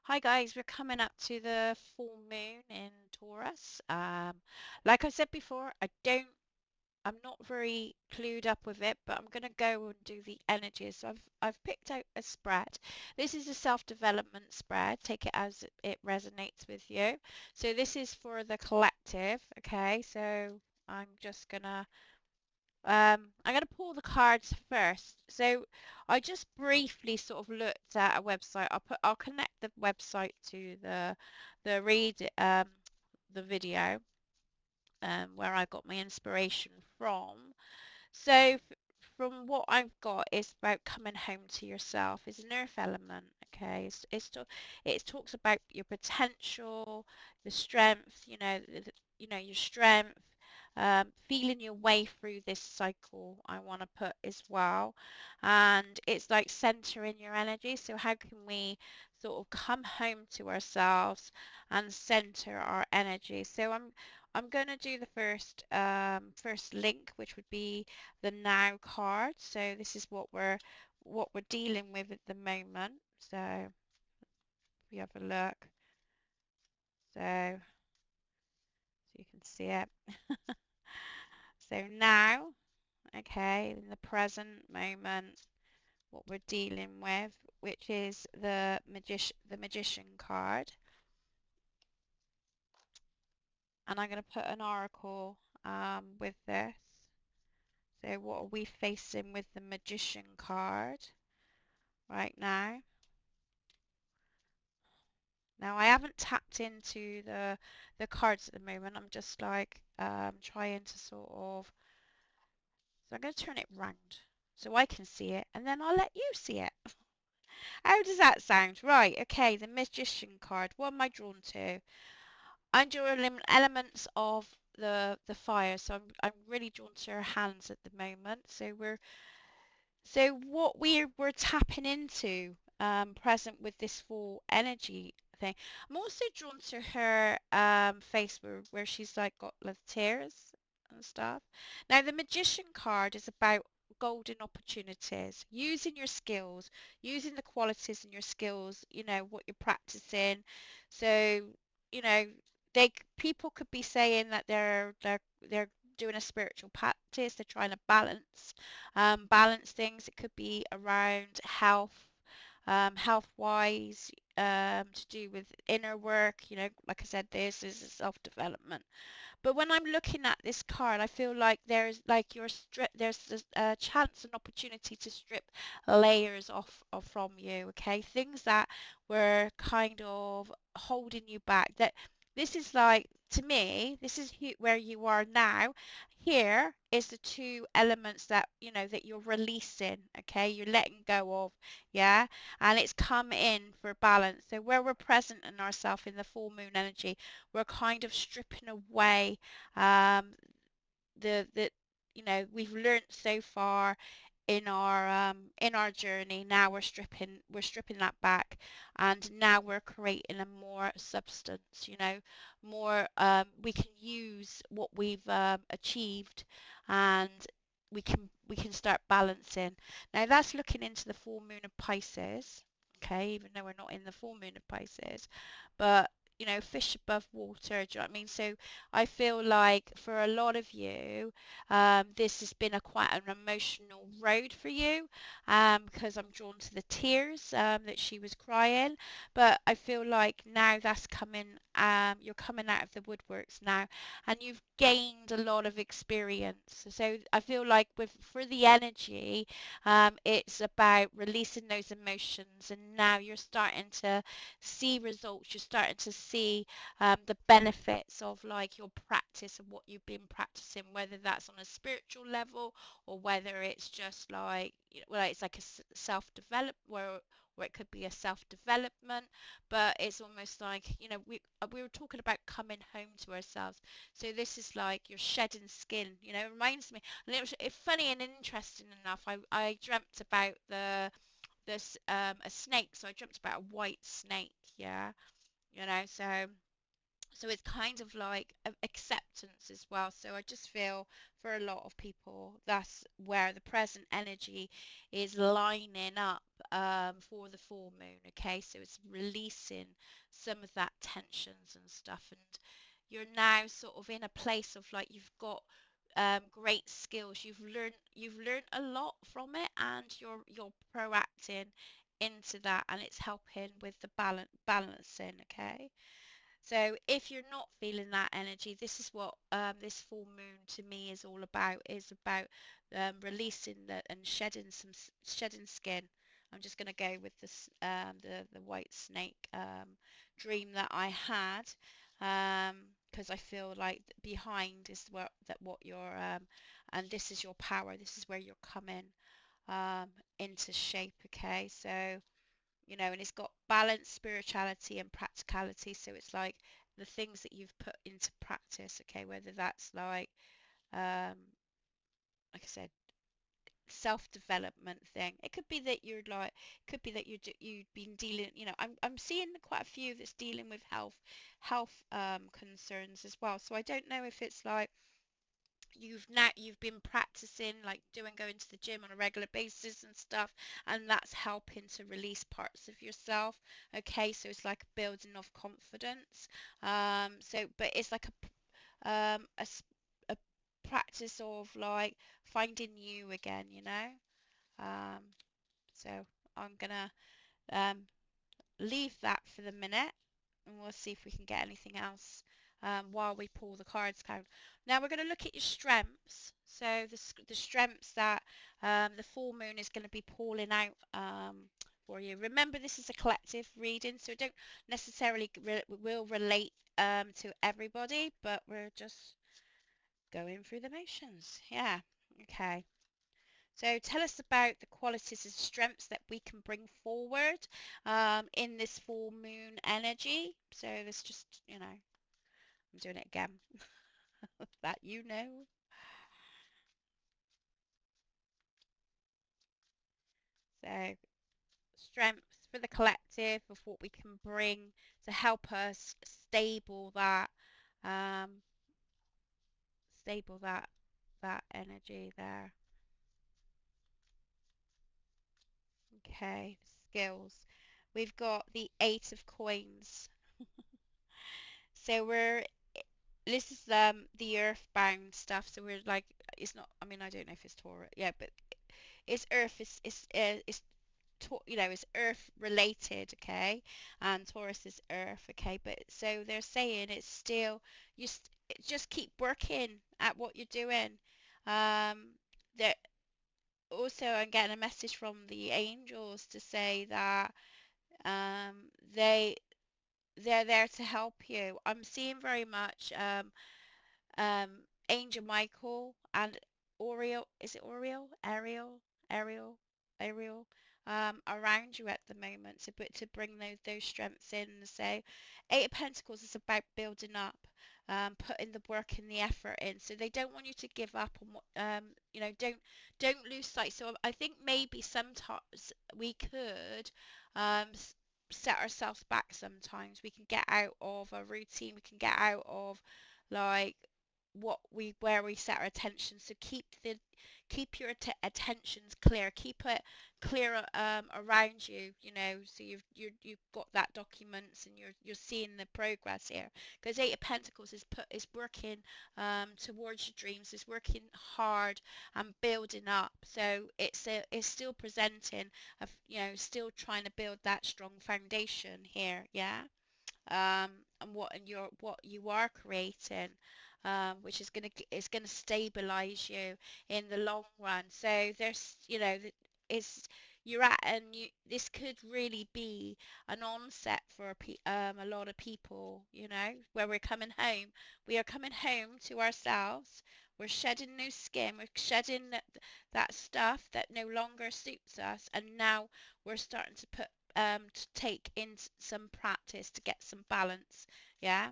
Hi guys, we're coming up to the full moon in Taurus. Like I said before, I'm not very clued up with it, but I'm gonna go and do the energies. So I've picked out a spread. This is a self-development spread. Take it as it resonates with you. So this is for the collective. Okay, so I'm just gonna I'm going to pull the cards first. So I just briefly sort of looked at a website. I'll connect the website to the read the video where I got my inspiration from. So from what I've got, it's about coming home to yourself. It's an earth element. Okay, it talks about your potential, the strength. Your strength. Feeling your way through this cycle, I want to put as well. And it's like centering your energy. So how can we sort of come home to ourselves and center our energy? So I'm going to do the first link, which would be the now card. So this is what we're dealing with at the moment. So if we have a look, so you can see it. So now, okay, in the present moment, what we're dealing with, which is the magician card, and I'm going to put an oracle with this. So what are we facing with the magician card right now? Now I haven't tapped into the cards at the moment. I'm just like trying to sort of. So I'm going to turn it round so I can see it, and then I'll let you see it. How does that sound? Right. Okay. The magician card. What am I drawn to? I'm drawing elements of the fire. So I'm really drawn to her hands at the moment. So what we're tapping into present with this full energy thing. I'm also drawn to her face where she's like got the tears and stuff. Now the magician card is about golden opportunities, using your skills, using the qualities in your skills, what you're practicing. So, you know, people could be saying that they're doing a spiritual practice, they're trying to balance things. It could be around health, health-wise, to do with inner work. Like I said, this is a self-development. But when I'm looking at this card, I feel like there's a chance and opportunity to strip layers off from you, okay? Things that were kind of holding you back. That this is like, to me, this is where you are now. Here is the two elements that you're releasing, okay? You're letting go of, yeah? And it's come in for balance. So where we're present in ourselves in the full moon energy, we're kind of stripping away um, the we've learnt so far in our journey. Now we're stripping that back, and now we're creating a more substance. More we can use what we've achieved, and we can start balancing. Now that's looking into the full moon of Pisces. Okay, even though we're not in the full moon of Pisces, but fish above water. Do you know what I mean? So I feel like for a lot of you, this has been quite an emotional road for you, because I'm drawn to the tears that she was crying. But I feel like now that's coming, you're coming out of the woodworks now, and you've gained a lot of experience. So I feel like for the energy, it's about releasing those emotions, and now you're starting to see results. You're starting to see the benefits of like your practice and what you've been practicing, whether that's on a spiritual level or whether it's just like, well, it's like a self-develop where it could be a self-development, but it's almost like, we were talking about coming home to ourselves. So this is like you're shedding skin, it reminds me, and it's funny and interesting enough. I dreamt about this a snake. So I dreamt about a white snake, yeah, so So it's kind of like acceptance as well. So I just feel for a lot of people, that's where the present energy is lining up for the full moon. Okay, so it's releasing some of that tensions and stuff, and you're now sort of in a place of like you've got great skills. You've learned a lot from it, and you're proacting into that, and it's helping with the balancing. Okay. So if you're not feeling that energy, this is what this full moon to me is all about. Is about releasing and shedding skin. I'm just going to go with this the white snake dream that I had, because I feel like behind is what you're and this is your power. This is where you're coming um, into shape. Okay, so and it's got balance, spirituality, and practicality. So it's like the things that you've put into practice, okay, whether that's like I said, self-development thing. It could be that could be that you've been dealing, I'm seeing quite a few that's dealing with health concerns as well. So I don't know if it's like you've been practicing like going to the gym on a regular basis and stuff, and that's helping to release parts of yourself. Okay, so it's like building of confidence. So but it's like a practice of like finding you again, um so I'm gonna um leave that for the minute, and we'll see if we can get anything else while we pull the cards out. Now we're going to look at your strengths. So the strengths that the full moon is going to be pulling out for you. Remember, this is a collective reading, so don't necessarily will relate to everybody, but we're just going through the motions. Yeah. Okay. So tell us about the qualities and strengths that we can bring forward in this full moon energy. So this just, I'm doing it again, that So strengths for the collective of what we can bring to help us um, stable that energy there. Okay, skills. We've got the Eight of Coins. So this is the earthbound stuff. So we're like, it's not. I mean, I don't know if it's Taurus. Yeah, but it's earth. It's it's earth related. Okay, and Taurus is earth. Okay, but so they're saying it's still just keep working at what you're doing. Um, that also I'm getting a message from the angels to say that um they they're there to help you. I'm seeing very much um, Angel Michael and Oriel. Is it Oriel? Ariel, Ariel. Around you at the moment to bring those strengths in. So, Eight of Pentacles is about building up, putting the work and the effort in. So they don't want you to give up on what don't lose sight. So I think maybe sometimes we could um, set ourselves back. Sometimes we can get out of a routine. We can get out of like where we set our attention. So keep your attentions clear, keep it clear around you, so you've got that documents, and you're seeing the progress here, because Eight of Pentacles is working towards your dreams, is working hard and building up. So it's still presenting still trying to build that strong foundation here. Yeah. um, and what you are creating, which is gonna stabilize you in the long run. So there's is you're at, and this could really be an onset for a lot of people. Where we are coming home to ourselves. We're shedding new skin. We're shedding that stuff that no longer suits us, and now we're starting to take in some practice to get some balance. Yeah.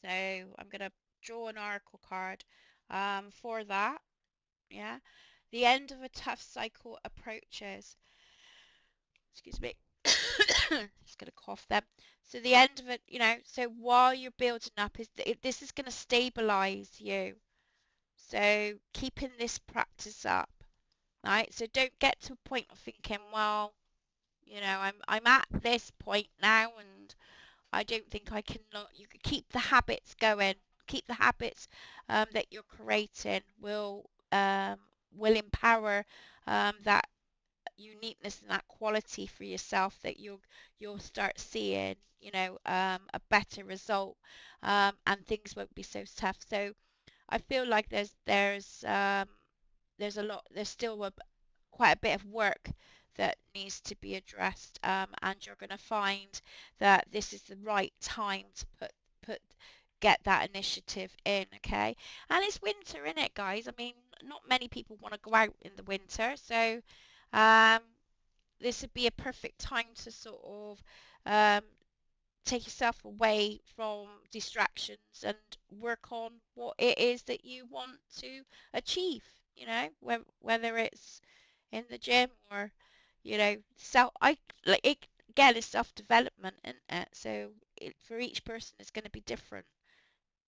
So I'm going to draw an oracle card for that. Yeah. The end of a tough cycle approaches. Excuse me. Just going to cough them. So the end of it, you know, so while you're building up, this is going to stabilize you. So keeping this practice up, right? So don't get to a point of thinking, well, you know, I'm at this point now, and I don't think I can. You can keep the habits going. Keep the habits that you're creating will empower that uniqueness and that quality for yourself, that you'll start seeing, you know, a better result, and things won't be so tough. So I feel like there's a lot, there's still quite a bit of work that needs to be addressed, and you're going to find that this is the right time to put get that initiative in. Okay, and it's winter, isn't it, guys? I mean, not many people want to go out in the winter, so um, this would be a perfect time to sort of um, take yourself away from distractions and work on what it is that you want to achieve, you know, whether it's in the gym or, you know, like it, again, it's self-development, isn't it? So for each person it's going to be different.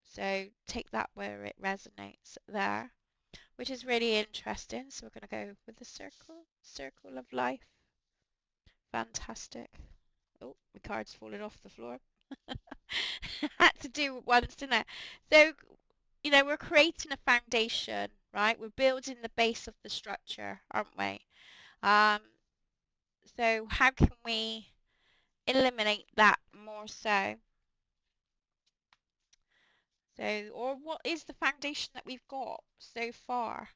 So take that where it resonates there, which is really interesting. So we're going to go with the circle of life. Fantastic. Oh, my card's falling off the floor. Had to do it once, didn't it? So, you know, we're creating a foundation, right? We're building the base of the structure, aren't we? Um, so how can we eliminate that more so? So, or what is the foundation that we've got so far?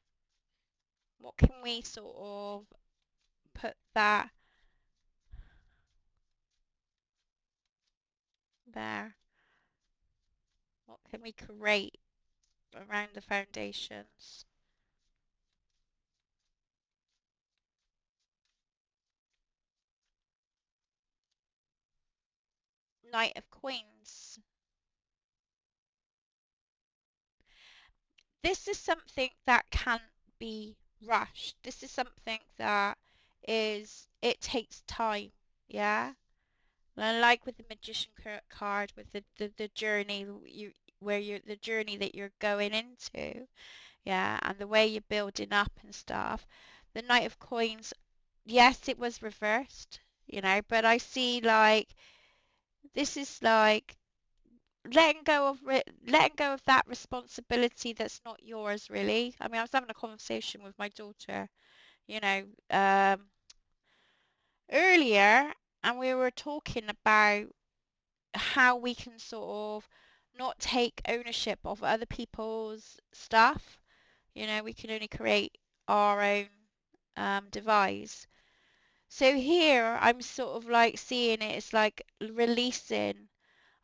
What can we sort of put that there? What can we create around the foundations? Knight of Coins. This is something that can't be rushed. This is something that it takes time. Yeah. And like with the magician card, with the journey the journey that you're going into, yeah, and the way you're building up and stuff. The Knight of Coins, yes, it was reversed, you know, but I see like this is like letting go of that responsibility that's not yours, really. I mean, I was having a conversation with my daughter, you know, earlier, and we were talking about how we can sort of not take ownership of other people's stuff. You know, we can only create our own device. So here I'm sort of like seeing it as like releasing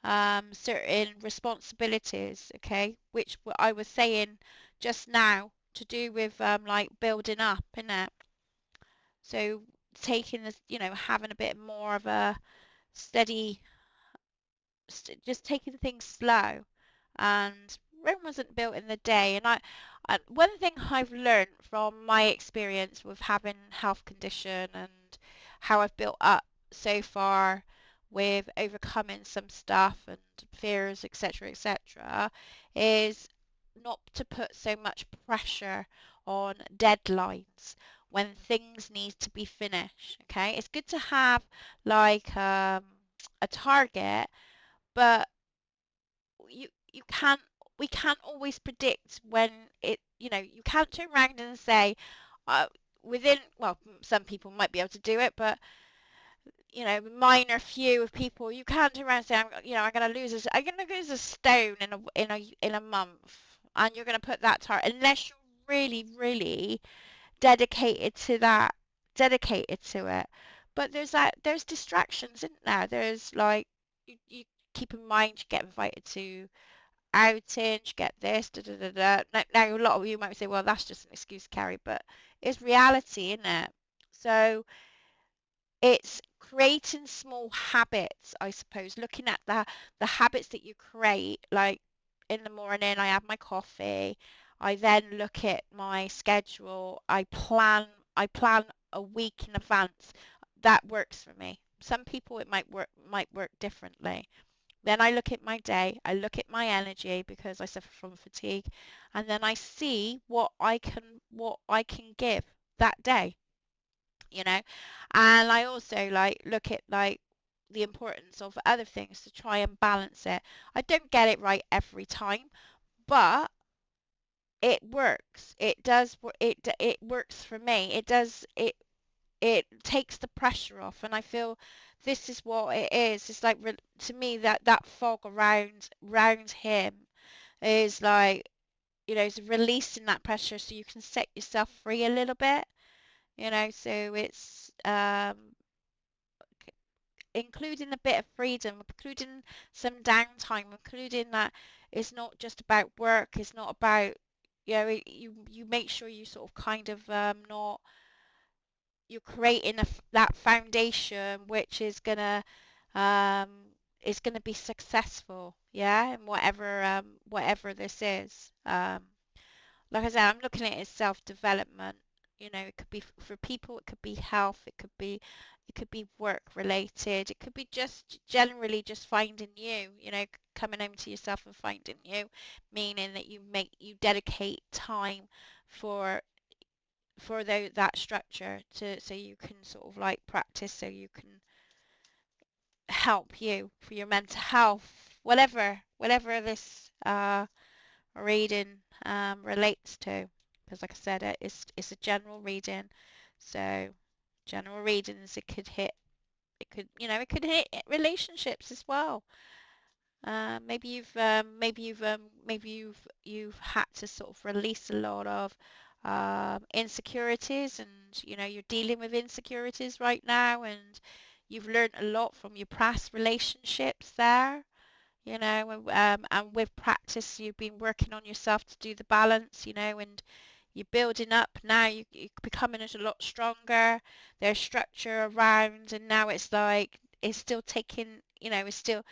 certain responsibilities, okay, which I was saying just now to do with like building up, innit? So taking this, you know, having a bit more of a steady, just taking things slow. And Rome wasn't built in the day. And one thing I've learned from my experience with having health condition and how I've built up so far with overcoming some stuff and fears, etc., is not to put so much pressure on deadlines when things need to be finished. Okay, it's good to have like a target, but you can't we can't always predict when it, you know, you can't turn around and say uh, within, well, some people might be able to do it, but you know, minor few of people, you can't turn around and say, I'm going to lose a stone in a month, and you're going to put that target unless you're really, really dedicated to that, dedicated to it. But there's distractions, isn't there? There's like you keep in mind you get invited to outage, get this, da da da da. Now, a lot of you might say, well, that's just an excuse, Carrie, but it's reality, isn't it? So it's creating small habits, I suppose, looking at the habits that you create, like in the morning, I have my coffee. I then look at my schedule. I plan a week in advance. That works for me. Some people it might work differently. Then I look at my day, I look at my energy because I suffer from fatigue, and then I see what I can give that day, you know. And I also like look at like the importance of other things to try and balance it. I don't get it right every time, but it works. It does. It works for me. It does. It takes the pressure off, and I feel this is what it is. It's like to me that fog around him is like, you know, it's releasing that pressure so you can set yourself free a little bit, you know. So it's including a bit of freedom, including some downtime, including that it's not just about work, it's not about, you know, you make sure you sort of kind of not, you're creating that foundation which um is gonna be successful, yeah, and whatever this is. Like I said, I'm looking at it as self-development. You know, it could be for people, it could be health, it could be work related, it could be just generally just finding you, you know, coming home to yourself and finding you, meaning that you dedicate time for that structure to so you can sort of like practice so you can help you for your mental health, whatever this reading relates to, because like I said, it's a general reading. So general readings, it could, you know, it could hit relationships as well. Maybe you've had to sort of release a lot of insecurities, and you know you're dealing with insecurities right now, and you've learned a lot from your past relationships there. You know, and with practice, you've been working on yourself to do the balance, you know, and you're building up now. You're becoming a lot stronger. There's structure around, and now it's like it's still taking, you know, it's still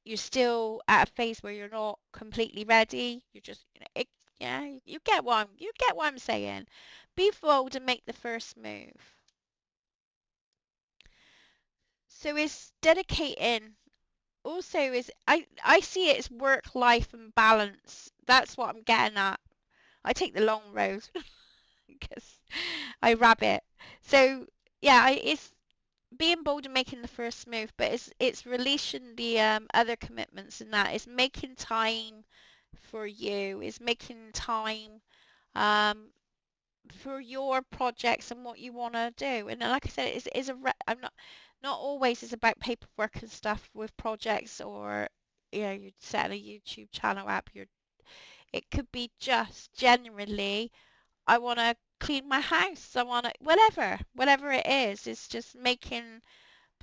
you're still at a phase where you're not completely ready. You're just, you know, yeah, you get what I'm saying. Be bold and make the first move. So it's dedicating. Also, is I see it as work life and balance. That's what I'm getting at. I take the long road because I rabbit. So yeah, it's being bold and making the first move, but it's releasing the other commitments, and that is making time for you, is making time um for your projects and what you want to do. And like I said, I'm not always is about paperwork and stuff with projects, or you know, you set a YouTube channel up. It could be just genuinely, I want to clean my house. I want to whatever it is. It's just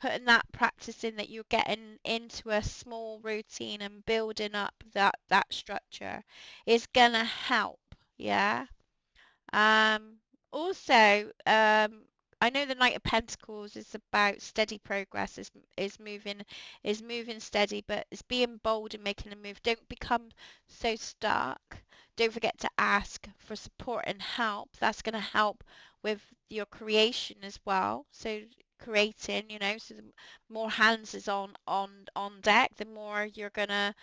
putting that practice in, that you're getting into a small routine and building up that structure is gonna help. Yeah. Um, Also, I know the Knight of Pentacles is about steady progress, is moving steady, but it's being bold and making a move. Don't become so stuck. Don't forget to ask for support and help. That's going to help with your creation as well. So creating, you know, so the more hands is on deck, the more you're gonna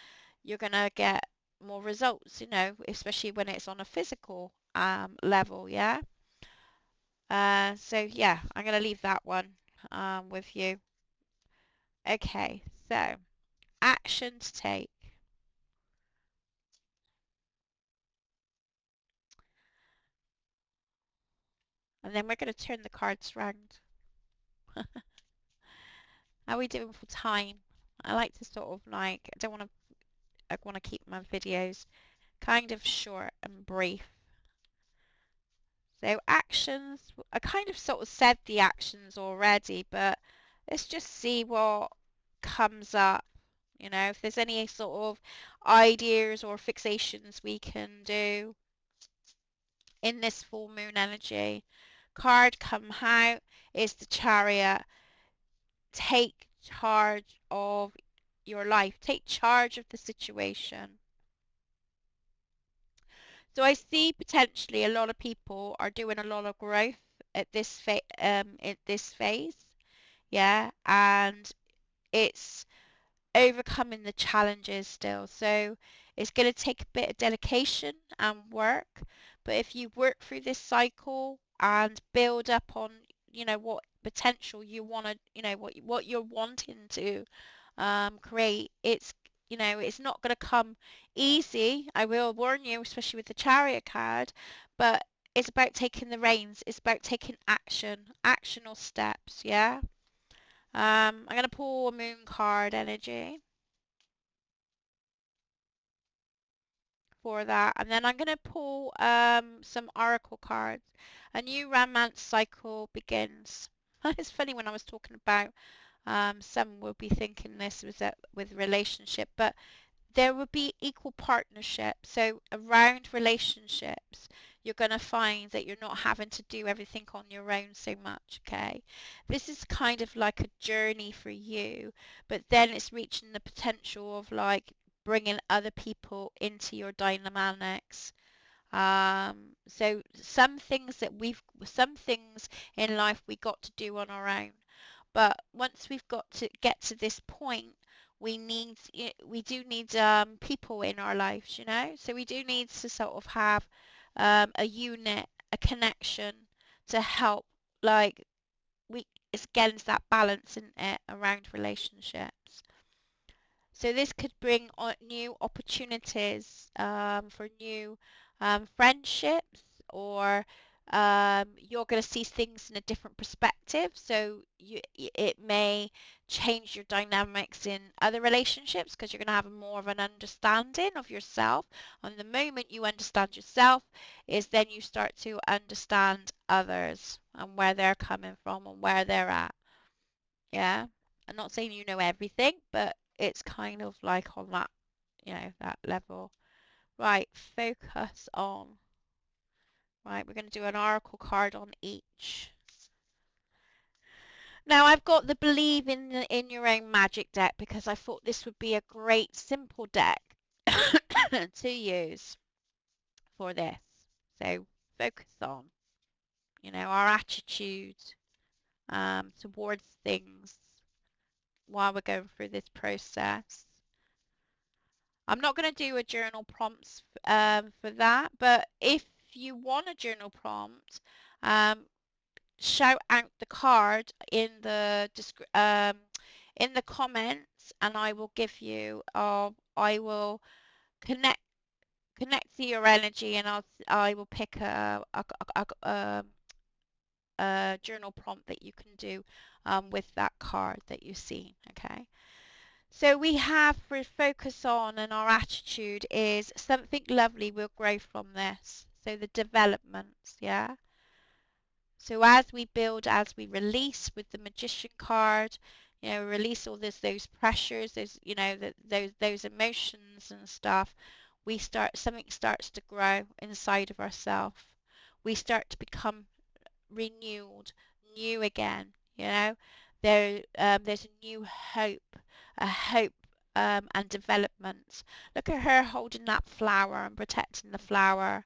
get more results, you know, especially when it's on a physical level, yeah. So yeah, I'm gonna leave that one with you. Okay, so action to take, and then we're gonna turn the cards round. How are we doing for time? I like to sort of like, I want to keep my videos kind of short and brief. So actions, I kind of sort of said the actions already, but let's just see what comes up. You know, if there's any sort of ideas or fixations we can do in this full moon energy. Card come out is the chariot. Take charge of your life. Take charge of the situation. So I see potentially a lot of people are doing a lot of growth at this phase. yeah, and it's overcoming the challenges still. So it's going to take a bit of dedication and work. But if you work through this cycle and build up on, what potential you want to, what you're wanting to create, it's not going to come easy. I will warn you, especially with the chariot card, but it's about taking the reins. It's about taking action or steps. Yeah. I'm going to pull a moon card energy for that, and then I'm going to pull some oracle cards. A new romance cycle begins. It's funny when I was talking about some will be thinking this was with relationship, but there will be equal partnership. So around relationships, you're going to find that you're not having to do everything on your own so much, okay? This is kind of like a journey for you, but then it's reaching the potential of like bringing other people into your dynamics. So some things in life we got to do on our own. But once we've got to get to this point, we do need people in our lives, So we do need to sort of have a unit, a connection to help, like it's again it's that balance in it around relationships. So this could bring on new opportunities for new friendships, or you're going to see things in a different perspective. So it may change your dynamics in other relationships because you're going to have more of an understanding of yourself. And the moment you understand yourself is then you start to understand others and where they're coming from and where they're at. Yeah. I'm not saying you know everything, but it's kind of like on that, that level. Right, focus on. Right, we're going to do an oracle card on each. Now I've got the Believe in Your Own Magic deck because I thought this would be a great simple deck to use for this. So focus on, our attitude towards things while we're going through this process. I'm not going to do a journal prompts for that, but if you want a journal prompt, um, shout out the card in the comments, and I will give you. I will connect connect to your energy, and I will pick a journal prompt that you can do with that card that you see. Okay. So we have for focus on, and our attitude is something lovely will grow from this. So the developments, yeah. So as we build, as we release with the magician card, release all those pressures, those emotions and stuff, something starts to grow inside of ourselves. We start to become renewed, new again. There's a new hope, a hope and development. Look at her holding that flower and protecting the flower.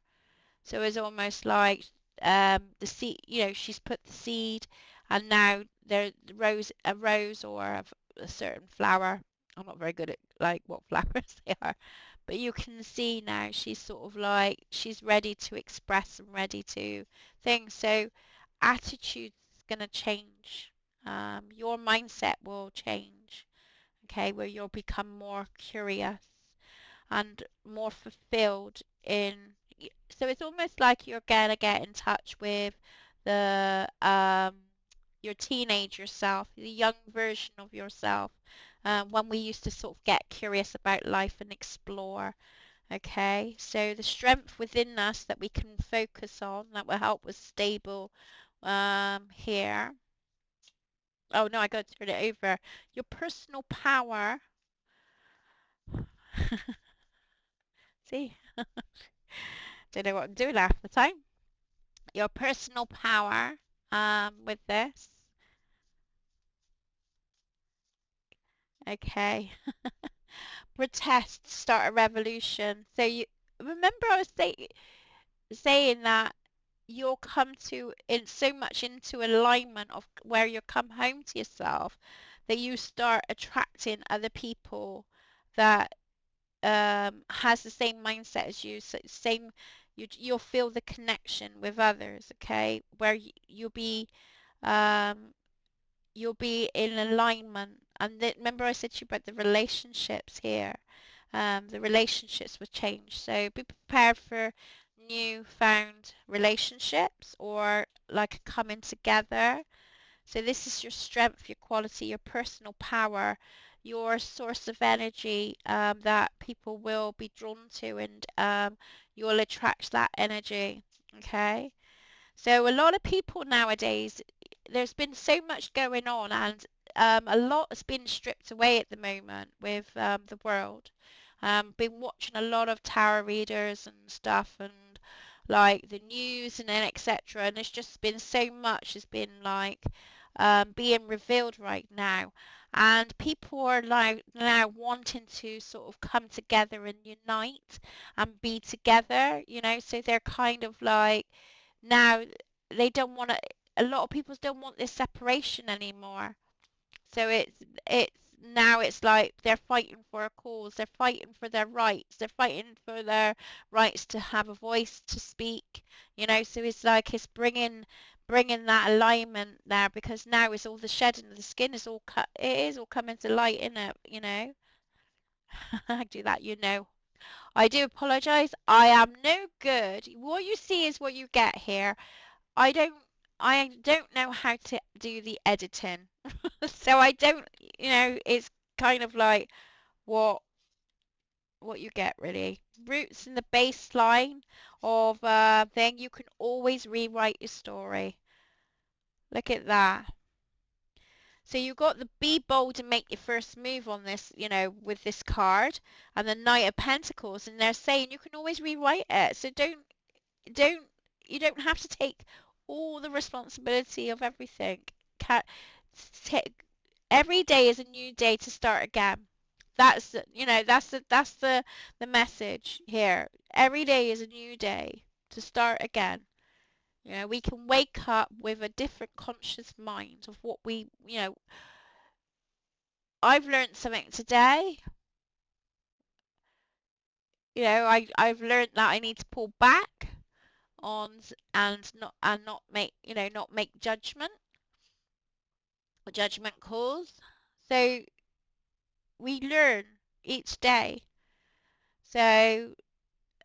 So it's almost like the seed. She's put the seed, and now there a rose or a certain flower. I'm not very good at like what flowers they are, but you can see now she's sort of like she's ready to express and ready to things. So attitude's gonna change. Your mindset will change. Okay, where you'll become more curious and more fulfilled in. So it's almost like you're gonna get in touch with the your teenage yourself, the young version of yourself, when we used to sort of get curious about life and explore. Okay, so the strength within us that we can focus on that will help us stable here. Oh no, I got to turn it over. Your personal power. See, don't know what I'm doing half the time. Your personal power with this. Okay. Protest, start a revolution. So you remember I was saying that you'll come to in so much into alignment of where you come home to yourself that you start attracting other people that has the same mindset as you, so same, you'll feel the connection with others, okay, where um, you'll be in alignment. And remember I said to you about the relationships here. The relationships will change. So be prepared for new found relationships or like a coming together. So this is your strength, your quality, your personal power, your source of energy that people will be drawn to, and you'll attract that energy. Okay. So a lot of people nowadays, there's been so much going on, and a lot has been stripped away at the moment with the world. Been watching a lot of tarot readers and stuff, and like the news and then etc. And there's just been so much has been like being revealed right now, and people are like now wanting to sort of come together and unite and be together, you know. So they're kind of like now they don't want to, a lot of people don't want this separation anymore. So it's now it's like they're fighting for a cause, they're fighting for their rights, they're fighting for their rights to have a voice, to speak, you know. So it's like it's bringing that alignment there, because now it's all the shedding of the skin is all cut, it is all coming to light, in it, you know. I do that, you know. I do apologize, I am no good. What you see is what you get here. I don't I don't know how to do the editing. So I don't, you know, it's kind of like what what you get really. Roots in the baseline of thing, you can always rewrite your story. Look at that. So you got the be bold and make your first move on this, you know, with this card, and the Knight of Pentacles, and they're saying you can always rewrite it. So don't you don't have to take all the responsibility of everything. Ca take, every day is a new day to start again. That's you know, that's the message here. Every day is a new day to start again. You know, we can wake up with a different conscious mind of what we, you know, I've learned something today. You know, I've learned that I need to pull back on and not make, you know, not make judgment calls. So we learn each day. So,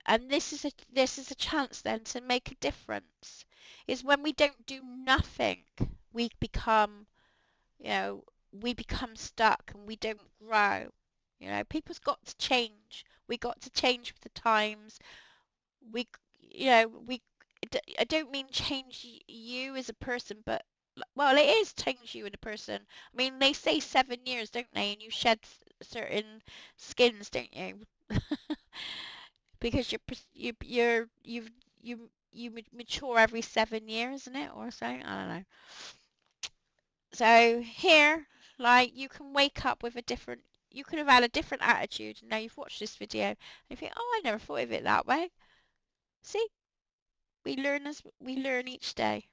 and this is a chance then to make a difference. Is when we don't do nothing, we become, you know, we become stuck and we don't grow. You know, people's got to change. We got to change with the times. We, you know, I don't mean change you as a person, but well, it is change you as a person. I mean, they say 7 years, don't they? And you shed certain skins, don't you? Because you mature every 7 years, isn't it, or something? I don't know. So here, like, you can wake up with a different. You could have had a different attitude. Now you've watched this video and you think, oh, I never thought of it that way. See, we learn each day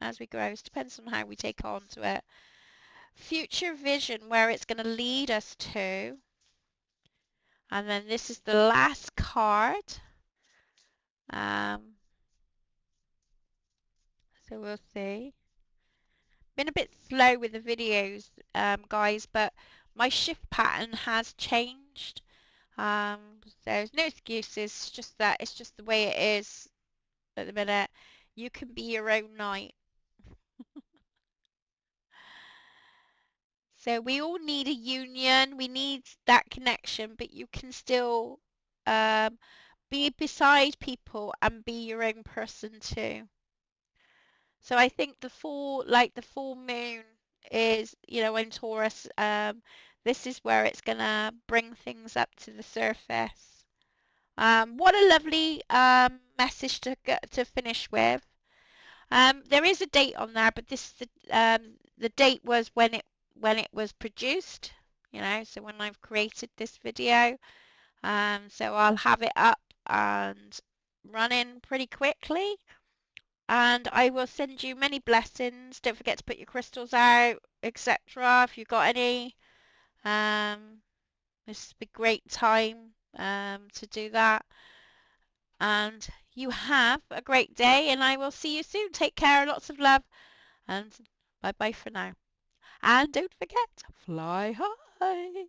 as we grow. It depends on how we take on to it. Future vision, where it's going to lead us to. And then this is the last card. Um, so we'll see. Been a bit slow with the videos, guys, but my shift pattern has changed. There's no excuses, just that it's just the way it is at the minute. You can be your own knight. So we all need a union, we need that connection, but you can still um, be beside people and be your own person too. So I think the full moon is, you know, in Taurus, this is where it's gonna bring things up to the surface. What a lovely message to finish with. There is a date on there, but the date was when it was produced, you know, so when I've created this video. So I'll have it up and running pretty quickly. And I will send you many blessings. Don't forget to put your crystals out, etc. If you've got any. This will be a great time to do that. And you have a great day, and I will see you soon. Take care, lots of love, and bye bye for now. And don't forget, fly high.